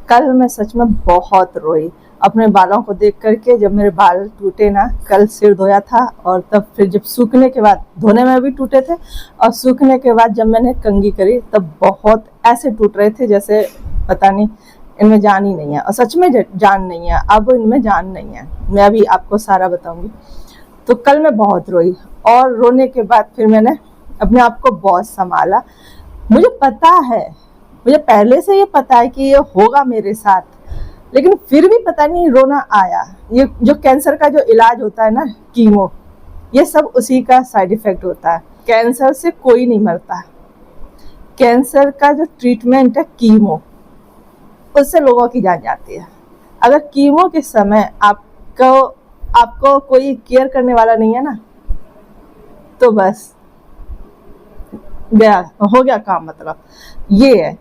कल मैं सच में बहुत रोई अपने बालों को देख करके। जब मेरे बाल टूटे ना, कल सिर धोया था और तब फिर जब सूखने के बाद, धोने में भी टूटे थे और सूखने के बाद जब मैंने कंघी करी तब बहुत ऐसे टूट रहे थे जैसे पता नहीं इनमें जान ही नहीं है। और सच में जान नहीं है, अब इनमें जान नहीं है। मैं अभी आपको सारा बताऊंगी। तो कल मैं बहुत रोई और रोने के बाद फिर मैंने अपने आप को बहुत संभाला। मुझे पता है, मुझे पहले से ये पता है कि ये होगा मेरे साथ, लेकिन फिर भी पता नहीं रोना आया। ये जो कैंसर का जो इलाज होता है ना, कीमो, ये सब उसी का साइड इफेक्ट होता है। कैंसर से कोई नहीं मरता। कैंसर का जो ट्रीटमेंट है कीमो, उससे लोगों की जान जाती है। अगर कीमो के समय आपको कोई केयर करने वाला नहीं है ना, तो बस गया, हो गया काम। मतलब ये है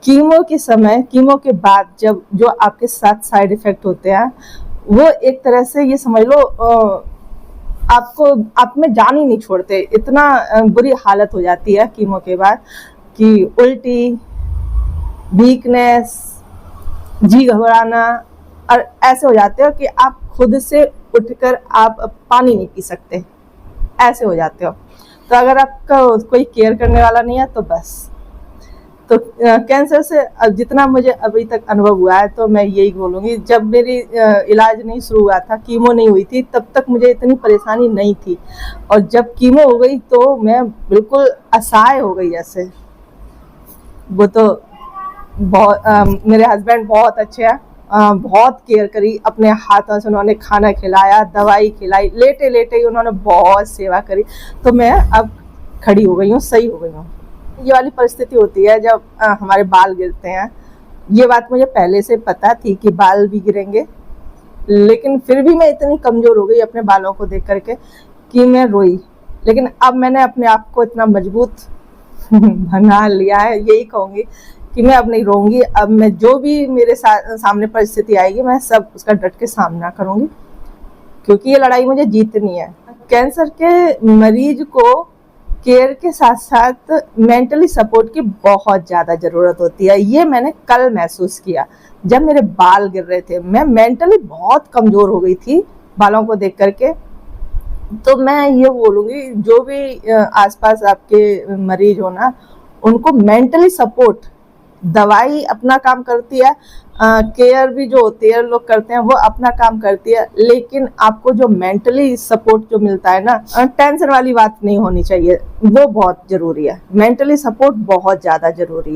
कीमो के समय, कीमो के बाद जब जो आपके साथ साइड इफेक्ट होते हैं, वो एक तरह से ये समझ लो आप में जान ही नहीं छोड़ते। इतना बुरी हालत हो जाती है कीमो के बाद कि उल्टी, वीकनेस, जी घबराना, और ऐसे हो जाते हो कि आप खुद से उठकर आप पानी नहीं पी सकते, ऐसे हो जाते हो। तो अगर आपका कोई केयर करने वाला नहीं है तो बस। तो कैंसर से जितना मुझे अभी तक अनुभव हुआ है, तो मैं यही बोलूँगी, जब मेरी इलाज नहीं शुरू हुआ था, कीमो नहीं हुई थी, तब तक मुझे इतनी परेशानी नहीं थी। और जब कीमो हो गई तो मैं बिल्कुल असहाय हो गई। जैसे वो तो बहुत मेरे हस्बैंड बहुत अच्छे हैं, बहुत केयर करी। अपने हाथों से उन्होंने खाना खिलाया, दवाई खिलाई, लेटे लेटे ही उन्होंने बहुत सेवा करी। तो मैं अब खड़ी हो गई हूँ, सही हो गई हूँ। ये वाली परिस्थिति होती है जब हमारे बाल गिरते हैं। ये बात मुझे पहले से पता थी कि बाल भी गिरेंगे, लेकिन फिर भी मैं इतनी कमज़ोर हो गई अपने बालों को देख करके कि मैं रोई। लेकिन अब मैंने अपने आप को इतना मजबूत बना लिया है, यही कहूँगी कि मैं अब नहीं रोऊंगी। अब मैं जो भी मेरे सामने परिस्थिति आएगी, मैं सब उसका डट के सामना करूँगी, क्योंकि ये लड़ाई मुझे जीतनी है। कैंसर के मरीज को केयर के साथ साथ मेंटली सपोर्ट की बहुत ज़्यादा ज़रूरत होती है। ये मैंने कल महसूस किया जब मेरे बाल गिर रहे थे। मैं मेंटली बहुत कमज़ोर हो गई थी बालों को देख करके। तो मैं ये बोलूँगी, जो भी आसपास आपके मरीज हो ना, उनको मेंटली सपोर्ट, दवाई अपना काम करती है, केयर भी जो होती है लोग करते हैं, वो अपना काम करती है, लेकिन आपको जो मेंटली सपोर्ट जो मिलता है ना, टेंशन वाली बात नहीं होनी चाहिए, वो बहुत ज़रूरी है। मेंटली सपोर्ट बहुत ज़्यादा ज़रूरी है।